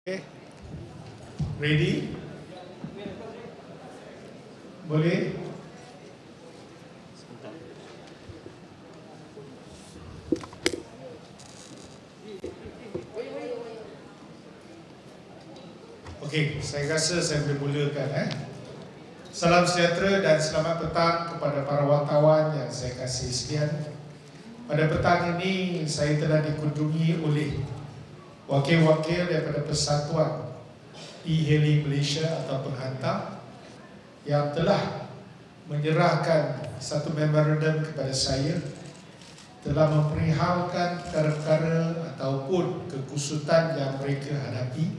Okay. Ready? Boleh? Okey, saya rasa saya boleh mulakan. Salam sejahtera dan selamat petang kepada para wartawan yang saya kasih sekalian. Pada petang ini saya telah dikunjungi oleh wakil-wakil daripada Persatuan E-Hailing Malaysia atau penghantar yang telah menyerahkan satu memorandum kepada saya, telah memperihalkan perkara ataupun kekusutan yang mereka hadapi,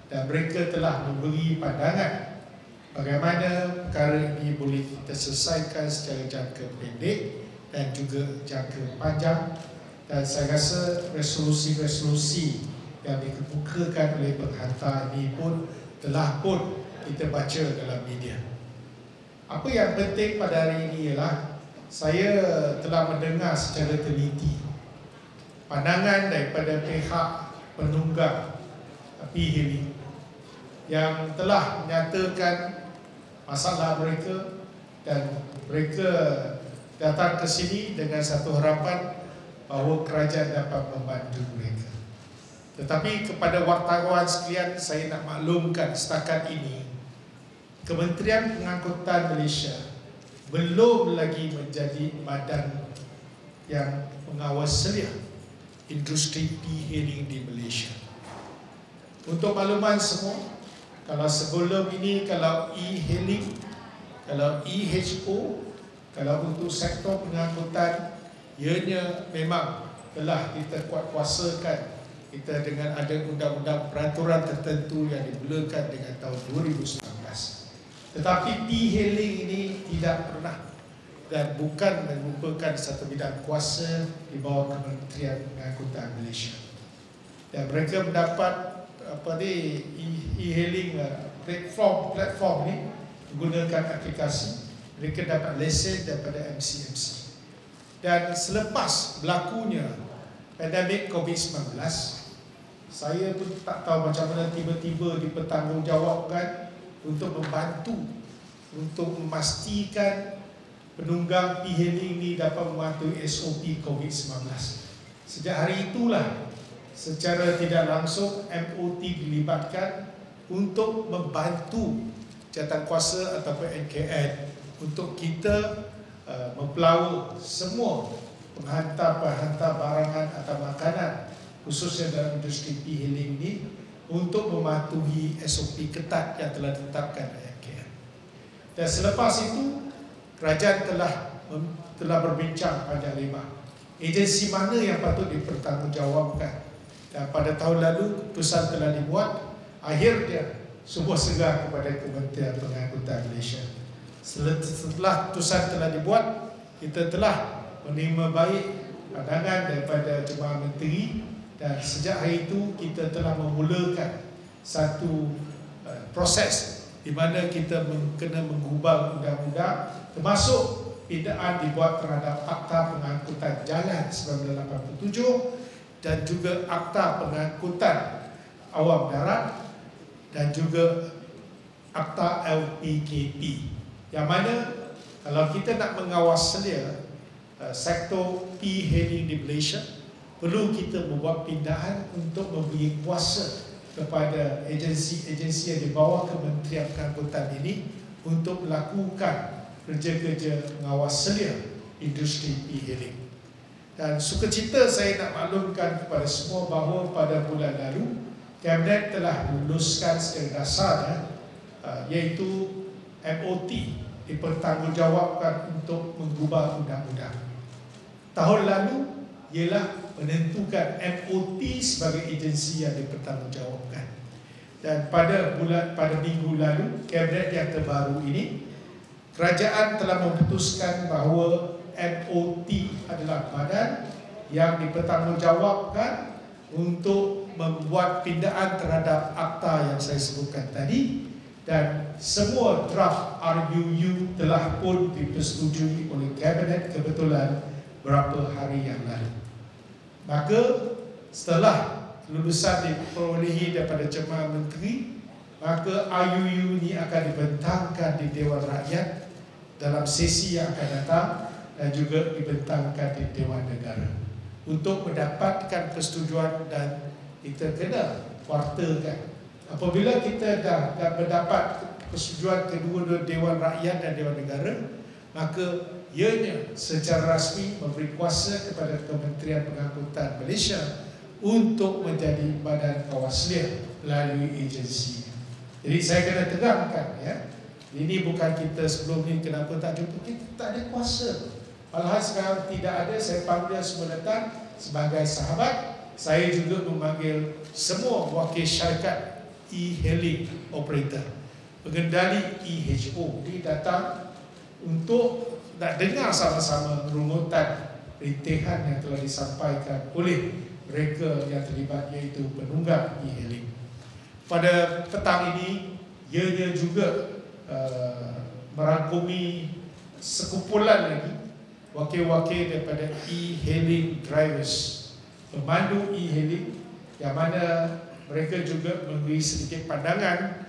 dan mereka telah memberi pandangan bagaimana perkara ini boleh kita selesaikan secara jangka pendek dan juga jangka panjang. Dan saya rasa resolusi-resolusi yang dikemukakan oleh penghantar ini pun telah kita baca dalam media. Apa yang penting pada hari ini ialah saya telah mendengar secara teliti pandangan daripada pihak penunggang E-Hailing yang telah menyatakan masalah mereka, dan mereka datang ke sini dengan satu harapan bahawa kerajaan dapat membantu mereka. Tetapi kepada wartawan sekalian, saya nak maklumkan setakat ini Kementerian Pengangkutan Malaysia belum lagi menjadi badan yang mengawal selia industri e-hailing di Malaysia. Untuk makluman semua, kalau sebelum ini, kalau e-hailing, kalau e-HO, kalau untuk sektor pengangkutan, ianya memang telah kita kuatkuasakan kita dengan ada undang-undang peraturan tertentu yang dimulakan dengan tahun 2019. Tetapi e-hailing ini tidak pernah dan bukan merupakan satu bidang kuasa di bawah Kementerian Pengangkutan Malaysia. Dan mereka mendapat e-hailing platform ni menggunakan aplikasi, mereka dapat lesen daripada MCMC. Dan selepas berlakunya pandemik COVID-19, saya pun tak tahu macam mana tiba-tiba dipertanggungjawabkan untuk membantu, untuk memastikan penunggang e-hailing ini dapat mematuhi SOP COVID-19. Sejak hari itulah secara tidak langsung MOT dilibatkan untuk membantu jawatankuasa ataupun NKN untuk kita mempelawa semua penghantar barangan atau makanan khususnya dalam industri e-hailing ini untuk mematuhi SOP ketat yang telah ditetapkan oleh NKN. Dan selepas itu, kerajaan telah berbincang panjang lebar agensi mana yang patut dipertanggungjawabkan. Dan pada tahun lalu keputusan telah dibuat, akhirnya semua serah kepada Kementerian Pengangkutan Malaysia. Setelah keputusan telah dibuat, kita telah menerima baik pandangan daripada Jemaah Menteri, dan sejak hari itu kita telah memulakan satu proses di mana kita kena menggubal undang-undang, termasuk pindaan dibuat terhadap Akta Pengangkutan Jalan 1987 dan juga Akta Pengangkutan Awam Darat dan juga Akta LPKP, yang mana kalau kita nak mengawas selia sektor e-hailing di Malaysia, perlu kita membuat pindaan untuk memberi kuasa kepada agensi-agensi yang di bawah Kementerian Pengangkutan ini untuk melakukan kerja-kerja mengawas selia industri e-hailing. Dan sukacita saya nak maklumkan kepada semua bahawa pada bulan lalu Kabinet telah meluluskan secara dasarnya iaitu MOT dipertanggungjawabkan untuk mengubah undang-undang. Tahun lalu ialah menentukan MOT sebagai agensi yang dipertanggungjawabkan. Dan pada minggu lalu, Kabinet yang terbaru ini, kerajaan telah memutuskan bahawa MOT adalah badan yang dipertanggungjawabkan untuk membuat pindaan terhadap akta yang saya sebutkan tadi, dan semua draft RUU telah pun dipersetujui oleh Kabinet kebetulan beberapa hari yang lalu. Maka setelah lulusan diperolehi daripada jemaah menteri, maka IUU ini akan dibentangkan di Dewan Rakyat dalam sesi yang akan datang dan juga dibentangkan di Dewan Negara untuk mendapatkan persetujuan, dan kita kena kuarterkan. Apabila kita dah mendapat persetujuan kedua Dewan Rakyat dan Dewan Negara, maka ianya secara rasmi memberi kuasa kepada Kementerian Pengangkutan Malaysia untuk menjadi badan kawaslia melalui agensi. Jadi saya kena tegangkan, ya, ini bukan kita sebelum ni kenapa tak jumpa, kita tak ada kuasa. Malahan sekarang tidak ada, saya panggil semua datang sebagai sahabat. Saya juga memanggil semua wakil syarikat e-hailing operator, pengendali EHO, ini datang untuk nak dengar sama-sama runutan rintihan yang telah disampaikan oleh mereka yang terlibat, iaitu penunggang e-hailing. Pada petang ini, ianya juga merangkumi sekumpulan lagi wakil-wakil daripada e-hailing drivers, pemandu e-hailing, yang mana mereka juga memberi sedikit pandangan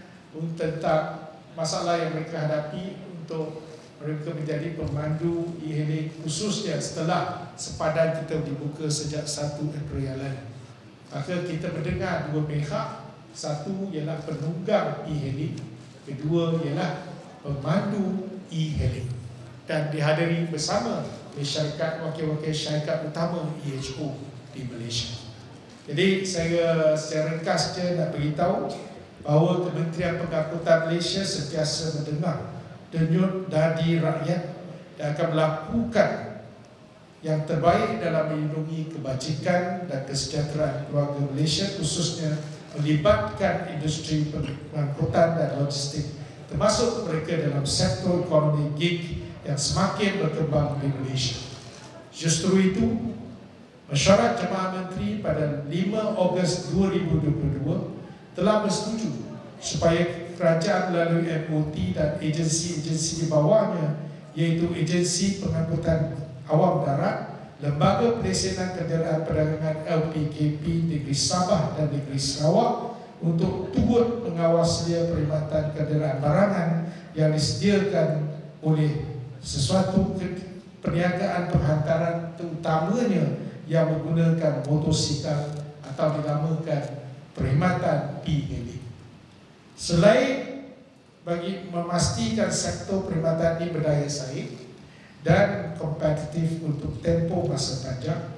tentang masalah yang mereka hadapi untuk mereka menjadi pemandu e-hailing, khususnya setelah sepadan kita dibuka sejak 1 April yang lalu. Maka kita mendengar dua pihak, satu ialah penunggang e-hailing, kedua ialah pemandu e-hailing, dan dihadiri bersama oleh syarikat, wakil-wakil syarikat utama EHO di Malaysia. Jadi saya secara ringkas saja nak beritahu bahawa Kementerian Pengangkutan Malaysia sentiasa mendengar denyut nadi rakyat dan akan melakukan yang terbaik dalam melindungi kebajikan dan kesejahteraan keluarga Malaysia, khususnya melibatkan industri pengangkutan dan logistik, termasuk mereka dalam sektor ekonomi gig yang semakin berkembang di Malaysia. Justru itu, Mesyuarat Jemaah Menteri pada 5 Ogos 2022 telah bersetuju supaya kerajaan melalui MOT dan agensi-agensi di bawahnya, iaitu Agensi Pengangkutan Awam Darat, Lembaga Pelesenan Kenderaan Perdagangan LPKP Negeri Sabah dan Negeri Sarawak, untuk turut mengawasi perkhidmatan kenderaan barangan yang disediakan oleh sesuatu perniagaan penghantaran, terutamanya yang menggunakan motosikal atau dinamakan perkhidmatan e-hailing. Selain bagi memastikan sektor perkhidmatan ini berdaya saing dan kompetitif untuk tempoh masa panjang,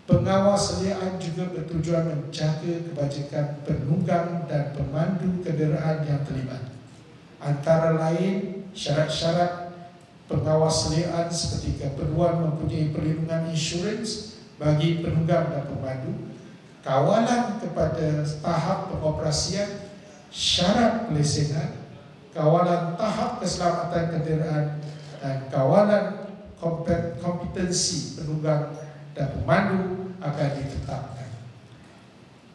pengawasliaan juga bertujuan menjaga kebajikan penunggang dan pemandu kenderaan yang terlibat. Antara lain, syarat-syarat pengawasliaan seperti keperluan mempunyai perlindungan insurans bagi penunggang dan pemandu, kawalan kepada tahap pengoperasian, syarat pelesenan, kawalan tahap keselamatan kenderaan, dan kawalan kompetensi penunggang dan pemandu akan ditetapkan.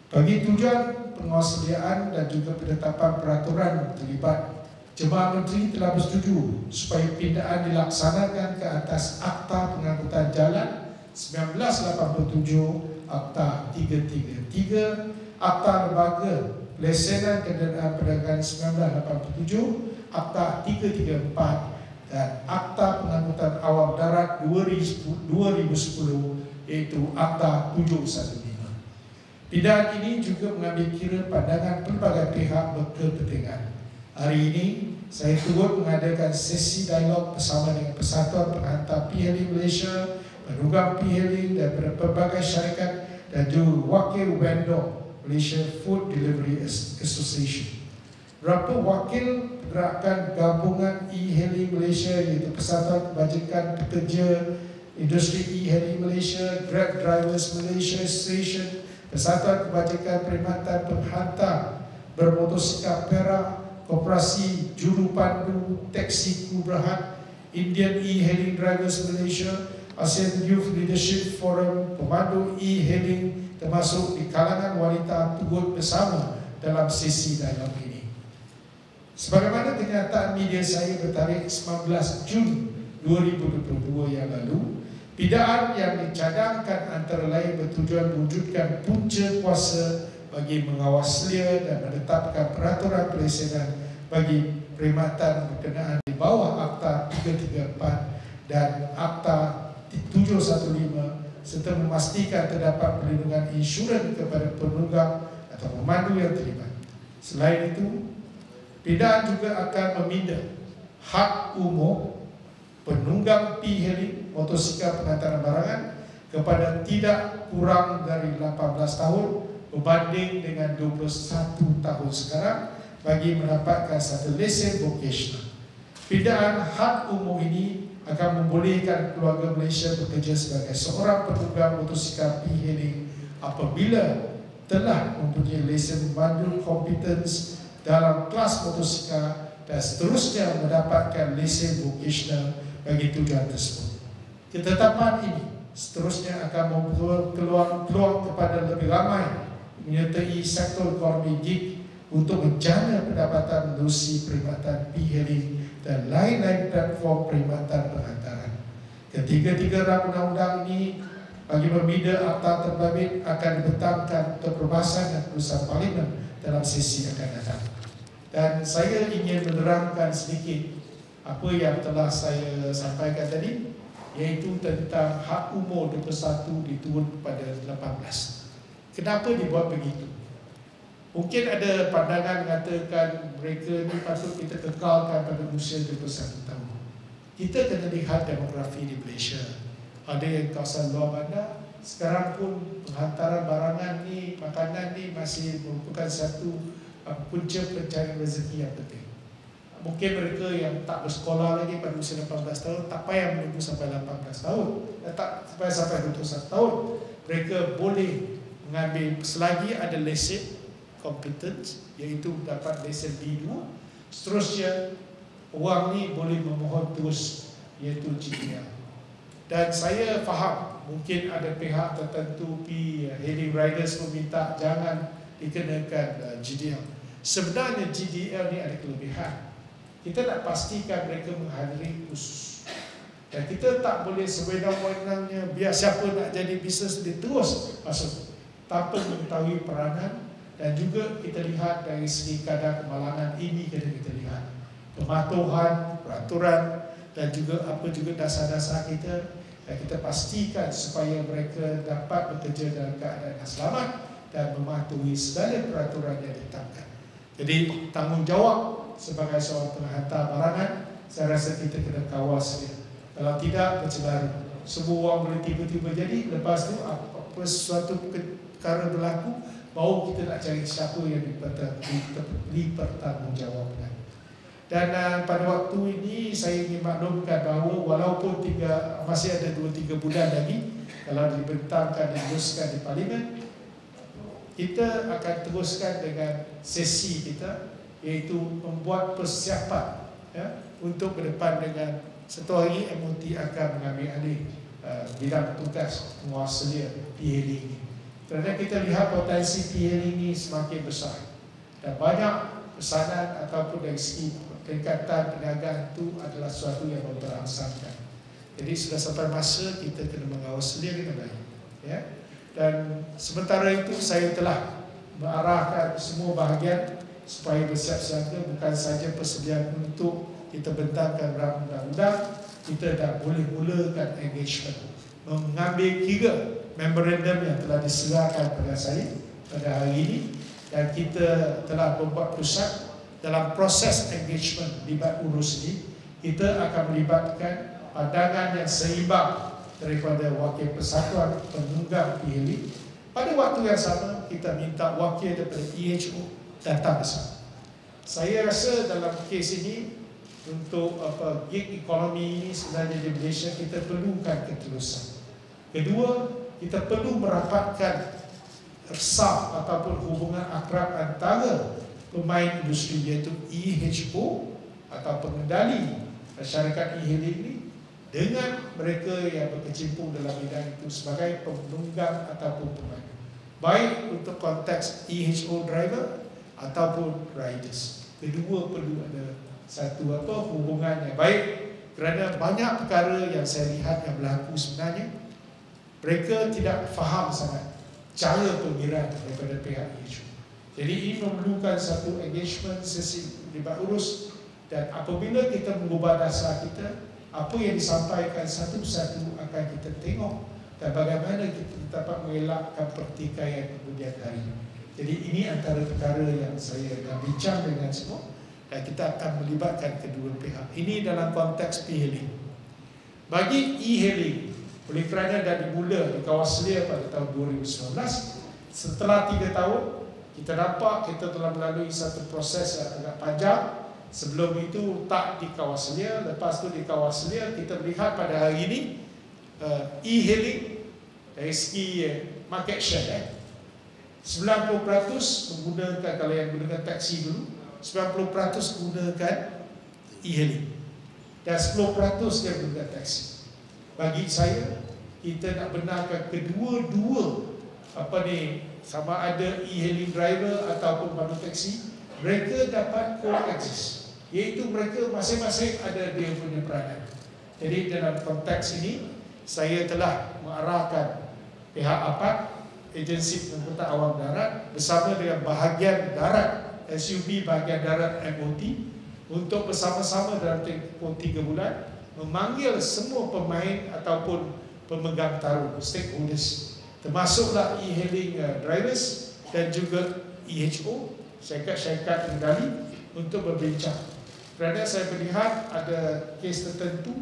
Bagi tujuan pengawasliaan dan juga penetapan peraturan terlibat, Jemaah Menteri telah bersetuju supaya pindaan dilaksanakan ke atas Akta Pengangkutan Jalan 1987, Akta 333, Akta Lembaga Pelesenan Kenderaan Perdagangan 1987, Akta 334, dan Akta Pengangkutan Awam Darat 2010, iaitu Akta 715. Pindaan ini juga mengambil kira pandangan pelbagai pihak berkepentingan. Hari ini saya turut mengadakan sesi dialog bersama dengan Persatuan Penghantar e-hailing Malaysia, penunggang e-hailing dan pelbagai syarikat, dan juga wakil vendor Malaysia Food Delivery Association. Beberapa wakil gerakan gabungan e-hailing Malaysia, iaitu Persatuan Kebajikan Pekerja Industri E-hailing Malaysia, Grab Drivers Malaysia Association, Persatuan Kebajikan Perkhidmatan Penghantar Bermotosikal Perak, Koperasi Juru Pandu Teksi Kubrahat, Indian E-hailing Drivers Malaysia, ASEAN Youth Leadership Forum, pemandu e-hailing termasuk di kalangan wanita turut bersama dalam sesi dialog ini. Sebagaimana kenyataan media saya bertarikh 19 Jun 2022 yang lalu, Pidaan yang dicadangkan antara lain bertujuan mewujudkan punca kuasa bagi mengawal selia dan menetapkan peraturan pelaksanaan bagi perkhidmatan berkenaan di bawah Akta 334 dan Akta 715 serta memastikan terdapat perlindungan insurans kepada penunggang atau pemandu yang terlibat. Selain itu, pidaan juga akan meminda hak umum penunggang P-hailing motosikal pengantaran barangan kepada tidak kurang dari 18 tahun berbanding dengan 21 tahun sekarang bagi mendapatkan satu lesen vocational. Pidaan hak umum ini akan membolehkan keluarga Malaysia bekerja sebagai seorang penunggang motosikal P-hailing apabila telah mempunyai lesen memandu kompetens dalam kelas motosikal dan seterusnya mendapatkan lesen vocational bagi tujuan tersebut. Ketetapan ini seterusnya akan membuat peluang kepada lebih ramai menyertai sektor ekonomi gig untuk menjana pendapatan menerusi perkhidmatan P-hailing dan lain-lain platform perkhidmatan pengantaran. Ketiga-tiga rang undang-undang ini bagi membina akta terbabit akan dibentangkan untuk perbahasan dan keputusan Parlimen dalam sesi akan datang. Dan saya ingin menerangkan sedikit apa yang telah saya sampaikan tadi, iaitu tentang hak umur 21 diturun kepada 18. Kenapa dibuat begitu? Mungkin ada pandangan mengatakan mereka ni patut kita kekalkan pada usia 21 tahun. Kita kena lihat demografi di Malaysia. Ada yang kawasan luar bandar, sekarang pun penghantaran barangan ni, makanan ni masih merupakan satu punca pencarian rezeki yang penting. Mungkin mereka yang tak bersekolah lagi pada usia 18 tahun tak payah menunggu sampai 18 tahun, tak payah sampai 21 tahun. Mereka boleh mengambil selagi ada lesen kompetens, iaitu dapat lesen B2. Seterusnya orang ni boleh memohon terus, iaitu GDL. Dan saya faham mungkin ada pihak tertentu P-hailing riders meminta jangan dikenakan GDL. Sebenarnya GDL ni ada kelebihan. Kita nak pastikan mereka menghadiri kursus. Dan kita tak boleh sewenang-wenangnya biar siapa nak jadi bisnes dia terus masuk tanpa mengetahui peranan. Dan juga kita lihat dari segi kadar kemalangan ini kena kita lihat pematuhan, peraturan dan juga apa juga dasar-dasar kita. Dan kita pastikan supaya mereka dapat bekerja dalam keadaan yang selamat dan mematuhi segala peraturan yang ditetapkan. Jadi tanggungjawab sebagai seorang penghantar barangan, saya rasa kita kena kawal sedia. Kalau tidak, bercelaru. Semua orang boleh tiba-tiba jadi, lepas tu apa sesuatu perkara berlaku, baru kita nak cari siapa yang dipertanggungjawabkan. Dan pada waktu ini saya ingin maklumkan bahawa walaupun masih ada 2-3 bulan lagi kalau dibentangkan dan diteruskan di Parlimen, kita akan teruskan dengan sesi kita, iaitu membuat persiapan untuk ke depan dengan satu hari MOT akan mengambil alih bidang tugas menguasai P-hailing ini. Kerana kita lihat potensi P-hailing ini semakin besar dan banyak pesanan ataupun dari segi peningkatan perniagaan itu adalah sesuatu yang memberangsangkan. Jadi sudah sampai masa kita kena mengawal sendiri dengan baik. Dan sementara itu saya telah mengarahkan semua bahagian supaya bersiap siaga, bukan saja persediaan untuk kita bentangkan rang undang-undang, kita dah boleh mulakan engagement, mengambil kira memorandum yang telah diserahkan pada saya pada hari ini, dan kita telah membuat pusat dalam proses engagement libat urus ini. Kita akan melibatkan pandangan yang seimbang daripada wakil persatuan penunggang P-hailing. Pada waktu yang sama kita minta wakil daripada EHO datang bersama. Saya rasa dalam kes ini untuk gig ekonomi ini sebenarnya di Malaysia kita perlukan ketulusan. Kedua, kita perlu merapatkan resaf ataupun hubungan akrab antara pemain industri iaitu EHO atau pengendali masyarakat e-hailing ini dengan mereka yang berkecimpung dalam bidang itu sebagai penunggang ataupun pemain, baik untuk konteks EHO driver ataupun riders. Kedua perlu ada satu hubungan yang baik Kerana banyak perkara yang saya lihat yang berlaku sebenarnya, mereka tidak faham sangat cara pengiraan daripada pihak IHO. Jadi ini memerlukan satu engagement sesi libat urus, dan apabila kita mengubah dasar kita, apa yang disampaikan satu persatu akan kita tengok dan bagaimana kita dapat mengelakkan pertikaian kemudian hari. Jadi ini antara perkara yang saya dah bincang dengan semua, dan kita akan melibatkan kedua pihak. Ini dalam konteks e-hailing. Bagi e-hailing, oleh kerana dah dimula di Kawaselia pada tahun 2019, setelah 3 tahun, kita nampak kita telah melalui satu proses yang agak panjang. Sebelum itu tak di Kawaselia, lepas tu di Kawaselia kita melihat pada hari ini e-hailing dari segi market share 90% menggunakan, kalau yang menggunakan taksi dulu, 90% menggunakan e-hailing dan 10% yang menggunakan taksi. Bagi saya, kita nak benarkan kedua-dua sama ada e-hailing driver ataupun pandu taksi, mereka dapat coexist, iaitu mereka masing-masing ada dia punya peranan. Jadi dalam konteks ini, saya telah mengarahkan pihak APAT, Agensi Pengangkutan Awam Darat, bersama dengan bahagian darat SUB bahagian darat MOT, untuk bersama-sama dalam tempoh 3 bulan memanggil semua pemain ataupun pemegang taruh, stakeholders, termasuklah e-hailing drivers dan juga IHO, syarikat-syarikat pengendali, untuk berbincang. Kerana saya melihat ada kes tertentu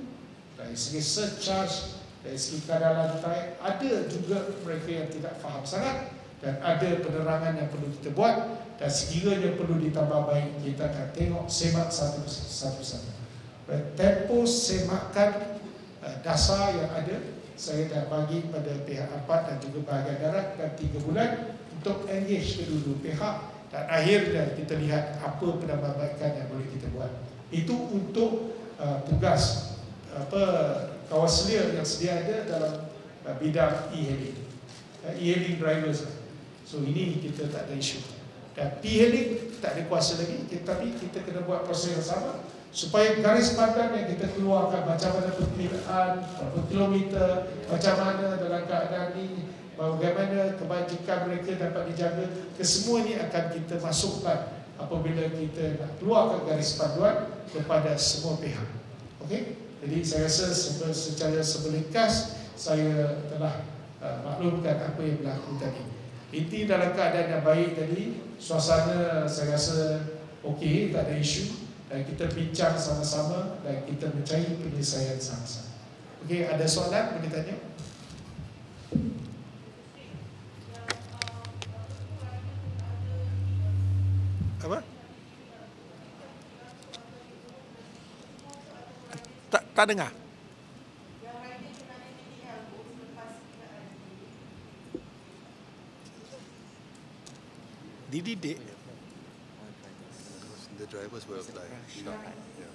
dari segi surcharge, dari segi kadar lantai, ada juga mereka yang tidak faham sangat, dan ada penerangan yang perlu kita buat, dan sekiranya perlu ditambah baik, kita akan tengok, semak satu-satu. Tempoh semakan dasar yang ada, saya dah bagi pada pihak APAT dan juga bahagian darat, dan 3 bulan untuk engage kedua-dua pihak, dan akhirnya kita lihat apa penambahbaikan yang boleh kita buat. Itu untuk tugas Kawaselia yang sedia ada dalam bidang e-hailing drivers. So ini kita tak ada isu. Dan e-hailing tak ada kuasa lagi, tapi kita kena buat proses yang sama supaya garis padan yang kita keluarkan, macam mana perkiraan, berapa kilometer, macam mana dalam keadaan ini, bagaimana kebajikan mereka dapat dijaga, kesemua ini akan kita masukkan apabila kita nak keluarkan garis panduan kepada semua pihak. Okey? Jadi saya rasa secara sebelingkas saya telah maklumkan apa yang berlaku tadi. Ini dalam keadaan yang baik tadi, suasana saya rasa okey, tak ada isu, dan kita bincang sama-sama dan kita mencari penyelesaian sama-sama. Okey, ada soalan boleh tanya? Apa? Tak dengar. Dididik. The drivers will apply.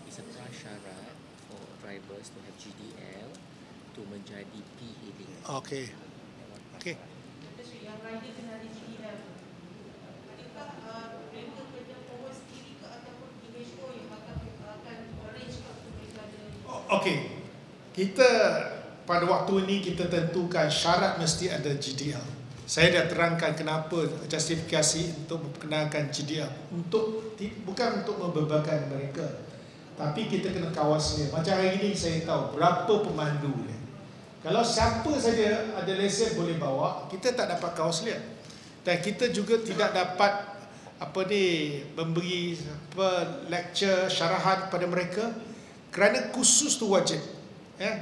It's a prasyarat for drivers to have GDL to menjadi e-hailing. Okey. Okey. Yang rider kena ada GDL. Adakah mereka kena forward sendiri ke ataupun IHO yang akan arrange untuk mereka ada? Okey. Kita pada waktu ini kita tentukan syarat mesti ada GDL. Saya dah terangkan kenapa justifikasi untuk memperkenalkan GDL, bukan untuk membebankan mereka, tapi kita kena kawas dia. Macam hari ini saya tahu berapa pemandu dia. Kalau siapa saja ada lesen boleh bawa, kita tak dapat kawas dia. Dan kita juga tidak dapat memberi lecture syarahan pada mereka, kerana khusus tu wajib.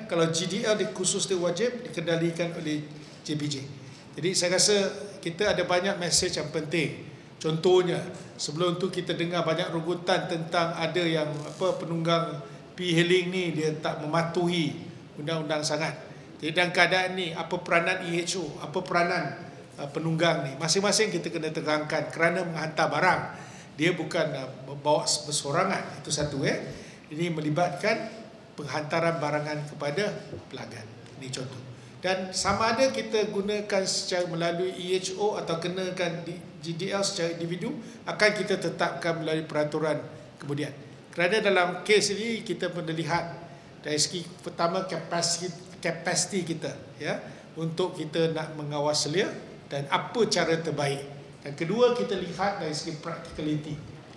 Kalau GDL di khusus tu wajib dikendalikan oleh JPJ. Jadi saya rasa kita ada banyak mesej yang penting. Contohnya, sebelum tu kita dengar banyak rugutan tentang ada yang penunggang e-hailing ni dia tak mematuhi undang-undang sangat. Jadi dalam keadaan ni, apa peranan IHO, apa peranan penunggang ni, masing-masing kita kena terangkan, kerana menghantar barang, dia bukan bawa bersorangan. Itu satu. Ini melibatkan penghantaran barangan kepada pelanggan. Ini contoh. Dan sama ada kita gunakan secara melalui IHO atau kenakan GDL secara individu, akan kita tetapkan melalui peraturan kemudian. Kerana dalam kes ini kita pernah lihat dari segi pertama kapasiti kita, ya, untuk kita nak mengawal selia dan apa cara terbaik. Dan kedua, kita lihat dari segi practicality,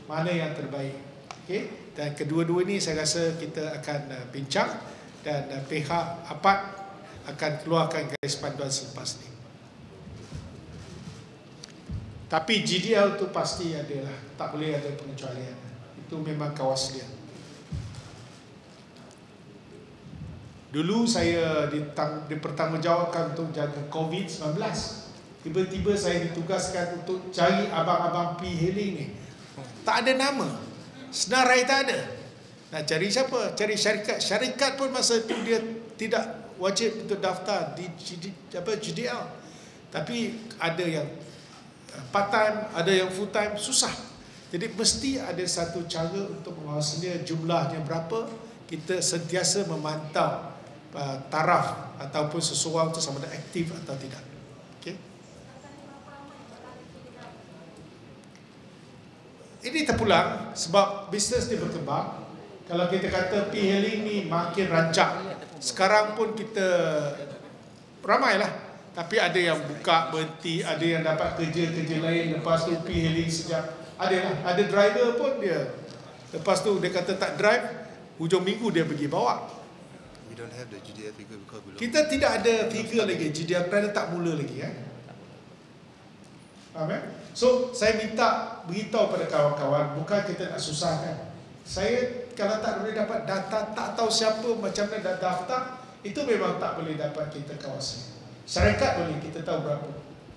mana yang terbaik. Okey, dan kedua-dua ni saya rasa kita akan bincang dan pihak APAD akan keluarkan garis panduan selepas ni. Tapi GDL tu pasti adalah, tak boleh ada pengecualian. Itu memang kawas dia. Dulu saya dipertanggungjawabkan untuk jaga COVID-19. Tiba-tiba saya ditugaskan untuk cari abang-abang P-Hailing ni. Tak ada nama. Senarai tak ada. Nak cari siapa? Cari syarikat. Syarikat pun masa itu dia tidak wajib untuk daftar di GDL. Tapi ada yang part time, ada yang full time, susah. Jadi mesti ada satu cara untuk mengawasi dia, jumlahnya berapa. Kita sentiasa memantau taraf ataupun seseorang itu sama ada aktif atau tidak. Okey. Ini terpulang sebab bisnes dia berkembang. Kalau kita kata P-Hailing ni makin rancak, sekarang pun kita ramailah. Tapi ada yang buka berhenti, ada yang dapat kerja-kerja lain, lepas tu P-Hailing sejak ada driver pun dia, lepas tu dia kata tak drive, hujung minggu dia pergi bawa. We don't have the GDL figure because belum. Kita tidak ada figure lagi, GDL kerana tak mula lagi, kan? Faham, kan? So saya minta beritahu pada kawan-kawan, bukan kita nak susahkan. Saya kalau tak boleh dapat data, tak tahu siapa macam mana dah daftar, itu memang tak boleh dapat kita kawasan. Syarikat boleh kita tahu berapa,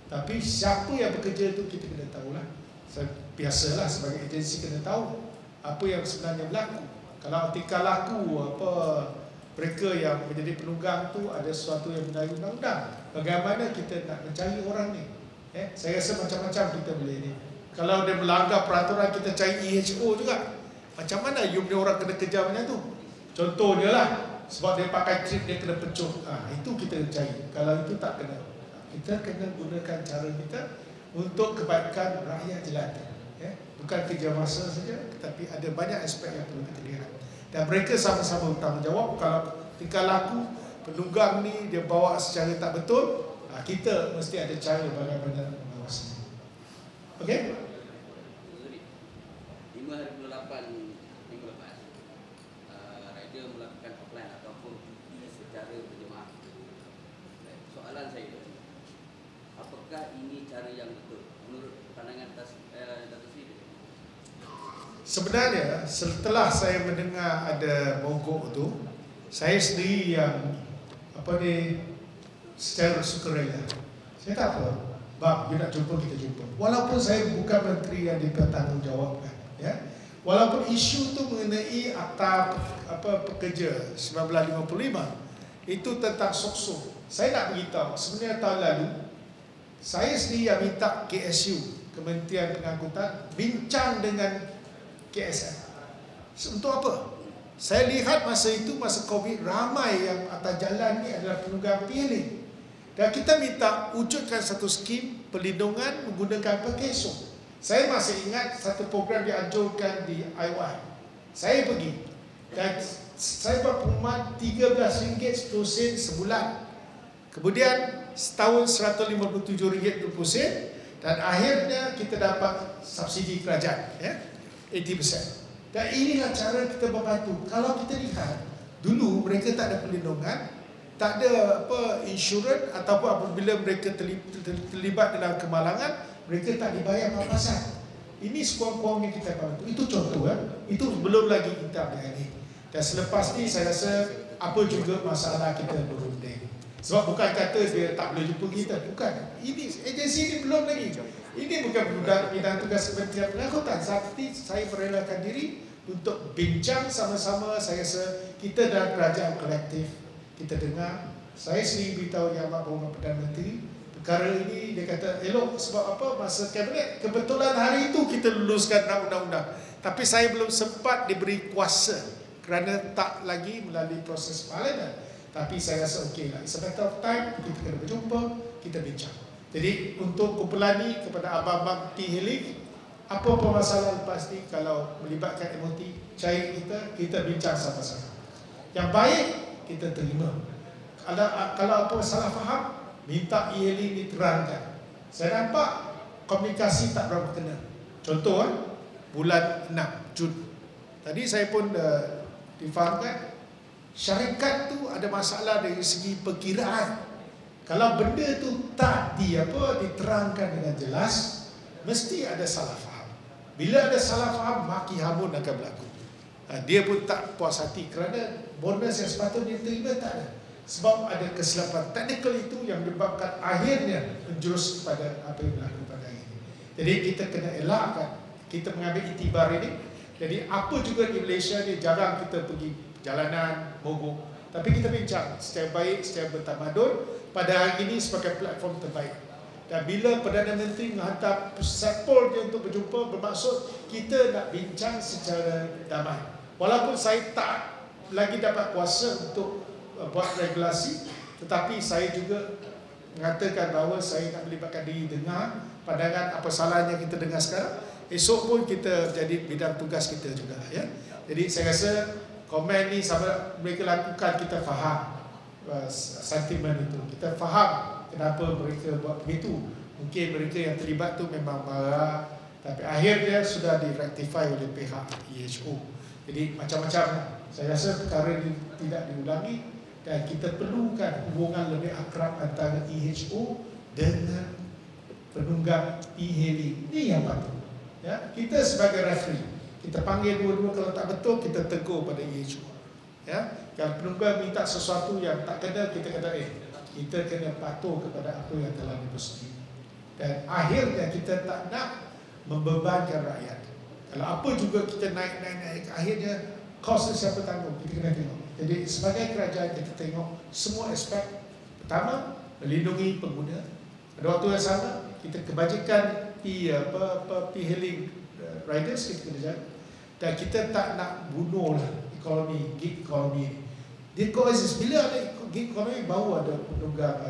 tapi siapa yang bekerja tu kita kena tahulah. Biasalah sebagai agensi kena tahu apa yang sebenarnya berlaku. Kalau tingkah laku apa mereka yang menjadi penunggang tu ada sesuatu yang menyalahi undang-undang, bagaimana kita nak mencari orang ni? Saya rasa macam-macam kita boleh ni. Kalau dia melanggar peraturan, kita cari EHO juga. Macam mana you punya orang kena kejar macam tu? Contohnya lah, sebab dia pakai trip dia kena pecut. Itu kita cari. Kalau itu tak kena, kita kena gunakan cara kita untuk kebaikan rakyat jelata. Bukan kerja masa saja, tetapi ada banyak aspek yang perlu kita lihat. Dan mereka sama-sama bertanggungjawab. Kalau tingkah laku penunggang ni dia bawa secara tak betul, kita mesti ada cara bagaimana mengawasi. Okey? 5 hari bulan 8 minggu lepas, rider melakukan offline ataupun secara berjemaah. Soalan saya, apakah ini cara yang betul menurut pandangan Datuk Seri? Sebenarnya setelah saya mendengar ada mogok tu, saya sendiri yang secara sukarela, saya tak apa, bang, you nak jumpa kita jumpa. Walaupun saya bukan menteri yang dipertanggungjawabkan, ya. Walaupun isu tu mengenai Akta Pekerja 1955 itu tentang sok-sok. Saya nak beritahu, sebenarnya tahun lalu saya sendiri yang minta KSU, Kementerian Pengangkutan, bincang dengan KSN. Untuk apa? Saya lihat masa itu, masa COVID, ramai yang atas jalan ni adalah penunggang P-Hailing. Dan kita minta wujudkan satu skim perlindungan menggunakan PKSO. Saya masih ingat satu program dianjurkan di IY. Saya pergi dan saya buat pengumuman RM13.10 sebulan. Kemudian setahun RM157.20 dan akhirnya kita dapat subsidi kerajaan, ya, 80%. Dan inilah cara kita membantu. Kalau kita lihat dulu mereka tak ada perlindungan, tak ada insurans, ataupun apabila mereka terlibat dalam kemalangan, mereka tak dibayar apa-apa. Ini sekurang-kurangnya kita bantu. Itu contoh, kan? Itu belum lagi kita berani. Dan selepas ni saya rasa apa juga masalah kita berunding. Sebab bukan kata dia tak boleh jumpa kita, bukan. Ini agensi ini belum lagi. Ini bukan bidang tugas Kementerian Pengangkutan. Tapi saya merelakan diri untuk bincang sama-sama. Saya rasa kita dalam kerajaan kolektif, kita dengar. Saya sendiri beritahu Yang Amat Berhormat Perdana Menteri perkara ini. Dia kata elok sebab apa, masa kabinet kebetulan hari itu kita luluskan undang-undang. Tapi saya belum sempat diberi kuasa kerana tak lagi melalui proses parlimen. Tapi saya rasa okey lah, it's a matter of time, kita kena berjumpa, kita bincang. Jadi untuk kumpulan ni, kepada abang-abang P-Hailing, apa masalah lepas ni kalau melibatkan MOT, cari kita bincang sama-sama. Yang baik kita terima. Kalau apa salah faham, minta e-hailing diterangkan. Saya nampak komunikasi tak berapa kena. Contoh bulan 6 Jun. Tadi saya pun difahamkan syarikat tu ada masalah dari segi perkiraan. Kalau benda tu tak diterangkan dengan jelas, mesti ada salah faham. Bila ada salah faham, maki hamun akan berlaku. Dia pun tak puas hati kerana bonus yang sepatutnya diterima tak ada. Sebab ada kesilapan teknikal itu yang menyebabkan akhirnya menjurus kepada apa yang berlaku pada hari ini. Jadi kita kena elakkan, kita mengambil iktibar ini. Jadi apa juga di Malaysia ni jarang kita pergi jalanan, mogok. Tapi kita bincang secara baik, secara bertamadun pada hari ini sebagai platform terbaik. Dan bila Perdana Menteri menghantar sepol dia untuk berjumpa, bermaksud kita nak bincang secara damai. Walaupun saya tak lagi dapat kuasa untuk buat regulasi, tetapi saya juga mengatakan bahawa saya nak melibatkan diri dengar pandangan apa salahnya kita dengar sekarang. Esok pun kita jadi bidang tugas kita juga, ya. Jadi saya rasa komen ni sama mereka lakukan, kita faham sentimen itu, kita faham kenapa mereka buat begitu. Mungkin mereka yang terlibat tu memang marah, tapi akhirnya sudah direktifai oleh pihak IHO. Jadi macam-macam. Saya rasa perkara ini tidak diulangi dan kita perlukan hubungan lebih akrab antara IHO dengan penunggang e-hailing. Ini yang patut. Ya, kita sebagai referee, kita panggil dua-dua, kalau tak betul kita tegur pada IHO. Ya, kalau penunggang minta sesuatu yang tak kena, kita kata kita kena patuh kepada apa yang telah dipersetujui. Dan akhirnya kita tak nak membebankan rakyat. Kalau apa juga kita naik, akhirnya kos siapa tanggung, kita kena tengok. Jadi sebagai kerajaan kita tengok semua aspek. Pertama, melindungi pengguna. Pada waktu yang sama, kita kebajikan e-hailing riders kita kena jaga. Dan kita tak nak bunuh ekonomi, gig ekonomi. Dia coexist. Bila ada gig ekonomi, baru ada penunggang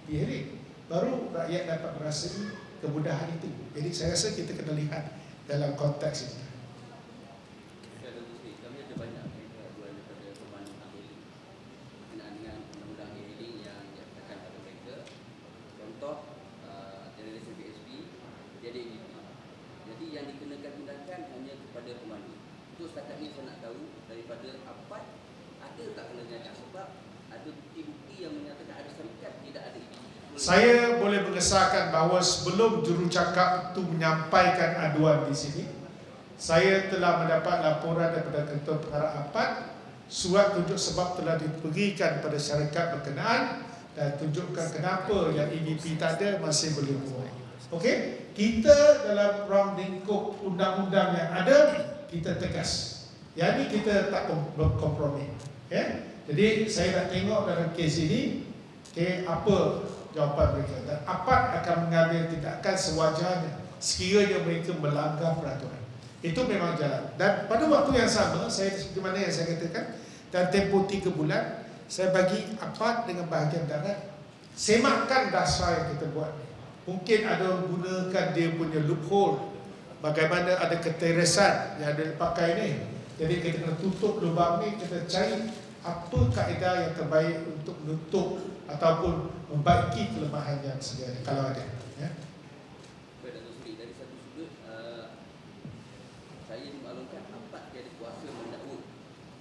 e-hailing, baru rakyat dapat merasai kemudahan itu. Jadi saya rasa kita kena lihat dalam konteks ini. Kami ada banyak aduan daripada pemandu e-hailing berkenaan dengan undang-undang e-hailing yang diaturkan pada mereka. Contoh, generasi PSP, dia ada EBP. Jadi yang dikenakan tindakan hanya kepada pemandu. Untuk setakat ini saya nak tahu daripada APAD, ada tak kena tindakan? Sebab ada bukti-bukti yang menyatakan ada syarikat tidak ada EBP. Saya boleh mengesahkan bahawa sebelum jurucakap itu menyampaikan aduan di sini, saya telah mendapat laporan daripada Ketua Pengarah APAD, surat tunjuk sebab telah diberikan pada syarikat berkenaan dan tunjukkan kenapa yang EBP tak ada masih boleh buat. Okey, kita dalam ruang lingkup undang-undang yang ada, kita tegas. Yang ini kita tak berkompromi. Okay? Jadi saya nak tengok dalam kes ini, apa jawapan mereka, dan APAD akan mengambil tindakan sewajarnya sekiranya mereka melanggar peraturan. Itu memang jalan. Dan pada waktu yang sama, saya seperti mana yang saya katakan, dan tempoh 3 bulan, saya bagi APAD dengan bahagian darat semakkan dasar yang kita buat. Mungkin ada gunakan dia punya loophole, bagaimana ada keteresan yang ada dipakai ni. Jadi kita kena tutup lubang ni, kita cari apa kaedah yang terbaik untuk menutup ataupun membaiki kelemahan yang sedia kalau ada. Ya. Baik, Datuk Seri, dari satu sudut saya dimaklumkan APAD tiada kuasa mendakwa.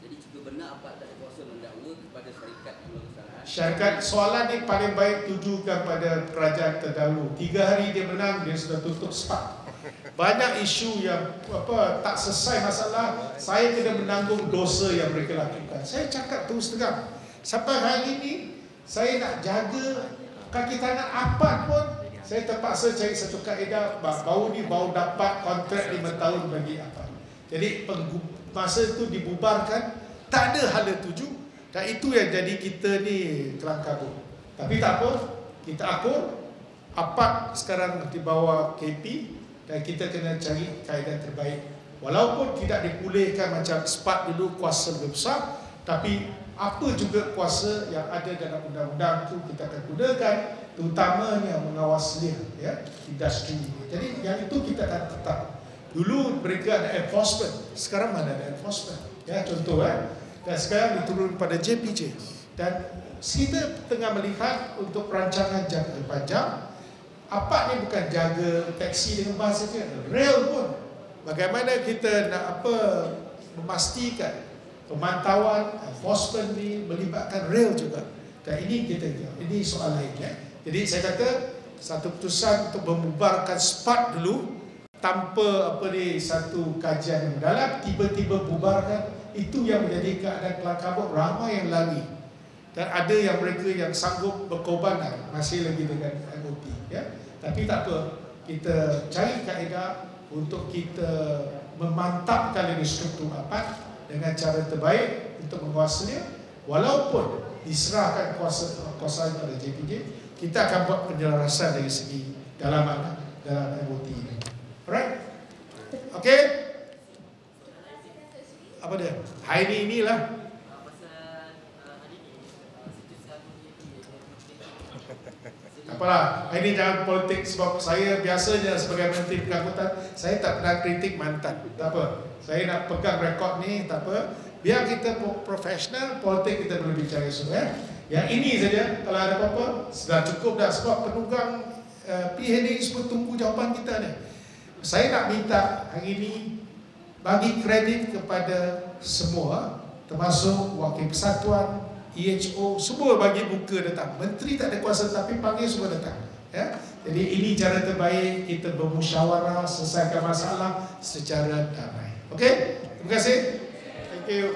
Jadi jika benar APAD tak ada kuasa mendakwa kepada syarikat yang melakukan kesalahan, syarikat, soalan ni paling baik tujukan pada kerajaan terdahulu. 3 hari dia menang, dia sudah tutup spark. Banyak isu yang tak selesai masalah, saya kena menanggung dosa yang mereka lakukan. Saya cakap terus terang, sampai hari ini saya nak jaga kaki tangan APAD pun, saya terpaksa cari satu kaedah. Baru dapat kontrak 5 tahun bagi APAD. Jadi masa itu dibubarkan, tak ada hala tuju, dan itu yang jadi kita ni kelang kabut. Tapi tak apa, kita akur. APAD sekarang di bawah KP, dan kita kena cari kaedah terbaik. Walaupun tidak dipulihkan macam SPAT dulu, kuasa lebih besar, tapi apa juga kuasa yang ada dalam undang-undang itu kita akan gunakan, terutamanya mengawasi industri ini. Jadi yang itu kita akan tetap. Dulu mereka ada enforcement, sekarang mana ada enforcement. Ya, contoh dan sekarang diturun pada JPJ. Dan kita tengah melihat untuk perancangan jangka panjang. Apa ni bukan jaga taksi dengan bas saja, rail pun. Bagaimana kita nak memastikan pemantauan, enforcement ni melibatkan rail juga. Dan ini soal lain. Jadi saya kata satu keputusan untuk membubarkan SPAT dulu tanpa satu kajian yang mendalam, tiba-tiba bubarkan, itu yang menjadi keadaan kelakabut. Ramai yang lari dan ada yang mereka yang sanggup berkorbanan masih lagi dengan MOT, ya. Tapi tak apa, kita cari kaedah untuk kita memantapkan lagi struktur APAT dengan cara terbaik untuk menguasanya. Walaupun diserahkan kuasa pada JPJ, kita akan buat penyelarasan dari segi dalaman dalam MOT ini. Alright? Okay? Apa dia? Hari inilah. Apalah, ini jangan politik, sebab saya biasanya sebagai Menteri Pengangkutan, saya tak pernah kritik mantan. Tak apa. Saya nak pegang rekod ni, tak apa. Biar kita profesional, politik kita boleh bicara semua. Yang ini saja, kalau ada apa-apa, sudah cukup dah, sebab penunggang PHD semua tunggu jawapan kita ni. Saya nak minta hari ini bagi kredit kepada semua, termasuk Wakil Persatuan, EHO, semua bagi muka datang. Menteri tak ada kuasa tapi panggil semua datang. Ya? Jadi ini cara terbaik kita bermusyawarah, selesaikan masalah secara damai. Okey? Terima kasih. Thank you.